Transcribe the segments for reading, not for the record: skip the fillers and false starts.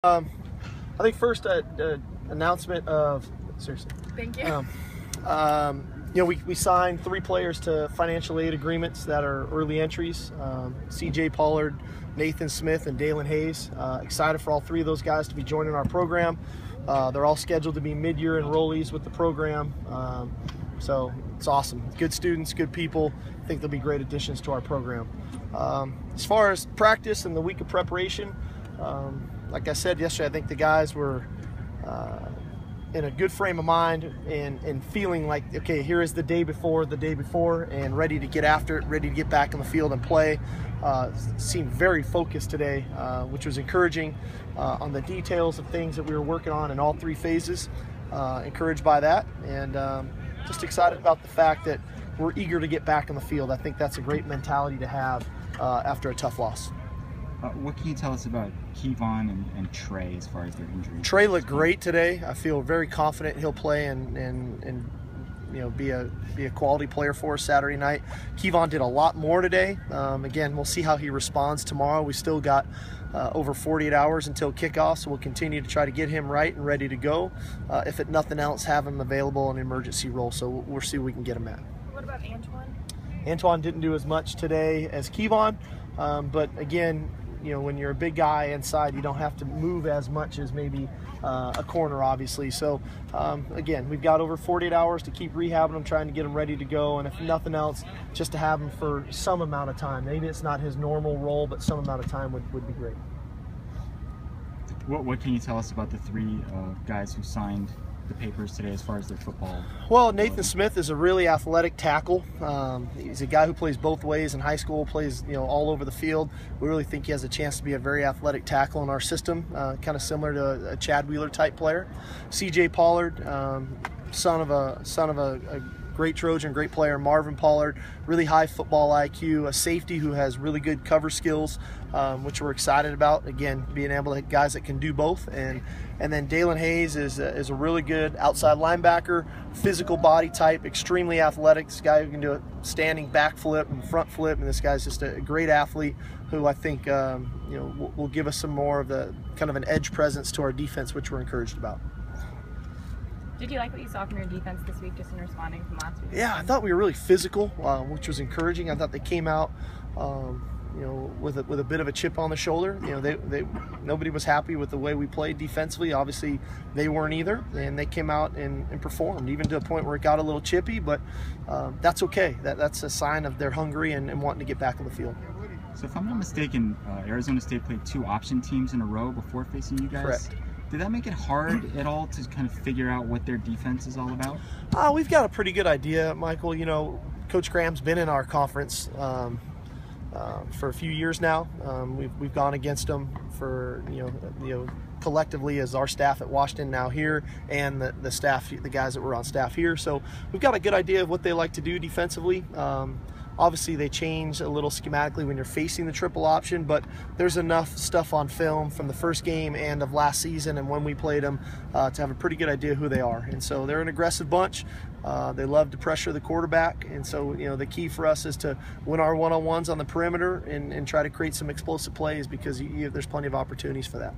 I think first announcement of seriously. Thank you. You know, we signed 3 players to financial aid agreements that are early entries. C.J. Pollard, Nathan Smith, and Dalen Hayes. Excited for all 3 of those guys to be joining our program. They're all scheduled to be mid-year enrollees with the program. So it's awesome. Good students, good people. I think they'll be great additions to our program. As far as practice and the week of preparation, like I said yesterday, I think the guys were in a good frame of mind and feeling like, okay, here is the day before, and ready to get after it, ready to get back on the field and play. Seemed very focused today, which was encouraging on the details of things that we were working on in all 3 phases. Encouraged by that, and just excited about the fact that we're eager to get back on the field. I think that's a great mentality to have after a tough loss. What can you tell us about Kevon and Trey as far as their injuries? Trey looked great today. I feel very confident he'll play and you know, be a quality player for us Saturday night. Kevon did a lot more today. Again, we'll see how he responds tomorrow. We still got over 48 hours until kickoff, so we'll continue to try to get him right and ready to go. If nothing else, have him available in an emergency role, so we'll see what we can get him at. What about Antoine? Antoine didn't do as much today as Kevon, but again, you know, when you're a big guy inside, you don't have to move as much as maybe a corner, obviously. So, again, we've got over 48 hours to keep rehabbing him, trying to get him ready to go, and if nothing else, just to have him for some amount of time. Maybe it's not his normal role, but some amount of time would be great. What can you tell us about the 3 guys who signed the papers today as far as their football? Well, Nathan Smith is a really athletic tackle. He's a guy who plays both ways in high school, plays, you know, all over the field. We really think he has a chance to be a very athletic tackle in our system, kind of similar to a Chad Wheeler type player. C.J. Pollard, son of a great Trojan, great player. Marvin Pollard, really high football IQ, a safety who has really good cover skills, which we're excited about. Again, being able to have guys that can do both. And then Dalen Hayes is a really good outside linebacker, physical body type, extremely athletic. This guy who can do a standing back flip and front flip, and this guy's just a great athlete who I think you know, will give us some more of the kind of an edge presence to our defense, which we're encouraged about. Did you like what you saw from your defense this week, just in responding from last week? Yeah, I thought we were really physical, which was encouraging. I thought they came out, you know, with a bit of a chip on the shoulder. You know, nobody was happy with the way we played defensively. Obviously, they weren't either, and they came out and performed, even to a point where it got a little chippy. But that's okay. That's a sign of they're hungry and wanting to get back on the field. So, if I'm not mistaken, Arizona State played 2 option teams in a row before facing you guys. Correct. Did that make it hard at all to kind of figure out what their defense is all about? We've got a pretty good idea, Michael. You know, Coach Graham's been in our conference for a few years now. We've gone against them for you know collectively as our staff at Washington now here, and the staff, the guys that were on staff here. So we've got a good idea of what they like to do defensively. Obviously, they change a little schematically when you're facing the triple option, but there's enough stuff on film from the first game and of last season and when we played them to have a pretty good idea who they are. And so they're an aggressive bunch. They love to pressure the quarterback, and so you know the key for us is to win our one-on-ones on the perimeter and try to create some explosive plays, because there's plenty of opportunities for that.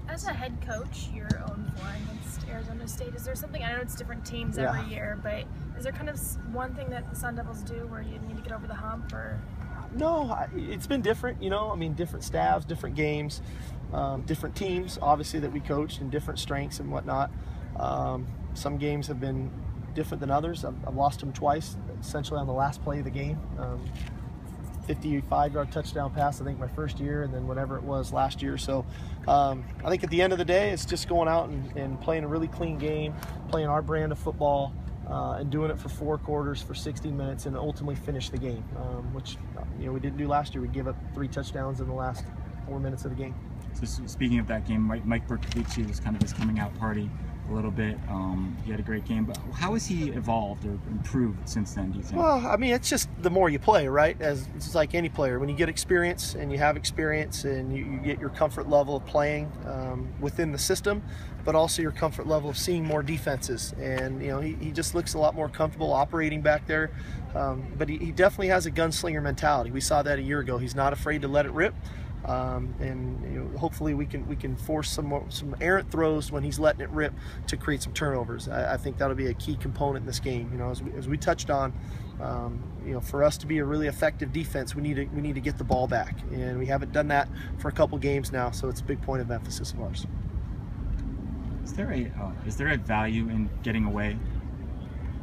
As a head coach, your own flying against Arizona State, is there something, I know it's different teams every year, but is there kind of one thing that the Sun Devils do where you need to get over the hump? Or No, it's been different, you know. I mean, different staffs, different games, different teams, obviously, that we coached, and different strengths and whatnot. Some games have been different than others. I've lost them twice, essentially on the last play of the game. 55-yard touchdown pass, I think, my first year, and then whatever it was last year. So I think at the end of the day, it's just going out and playing a really clean game, playing our brand of football, and doing it for 4 quarters for 60 minutes and ultimately finish the game, which you know we didn't do last year. We gave up 3 touchdowns in the last 4 minutes of the game. So speaking of that game, Mike Bertolucci was kind of his coming out party a little bit. He had a great game, but how has he evolved or improved since then, do you think? Well, I mean, it's just the more you play, right? It's like any player. When you get experience and you have experience and you get your comfort level of playing within the system, but also your comfort level of seeing more defenses. And, you know, he just looks a lot more comfortable operating back there. But he definitely has a gunslinger mentality. We saw that a year ago. He's not afraid to let it rip. and hopefully we can force some errant throws when he's letting it rip to create some turnovers. I think that'll be a key component in this game. As we touched on, for us to be a really effective defense, we need to get the ball back, and we haven't done that for a couple games now. So it's a big point of emphasis of ours. Is there a value in getting away,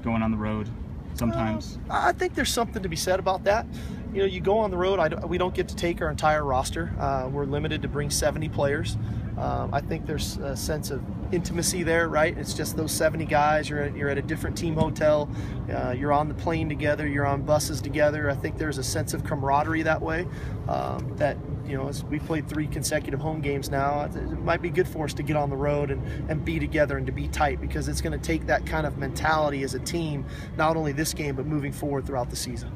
going on the road sometimes? I think there's something to be said about that. You go on the road, we don't get to take our entire roster. We're limited to bring 70 players. I think there's a sense of intimacy there, right? It's just those 70 guys. You're at a different team hotel. You're on the plane together. You're on buses together. I think there's a sense of camaraderie that way. That as we played 3 consecutive home games now, it might be good for us to get on the road and be together and to be tight, because it's going to take that kind of mentality as a team, not only this game but moving forward throughout the season.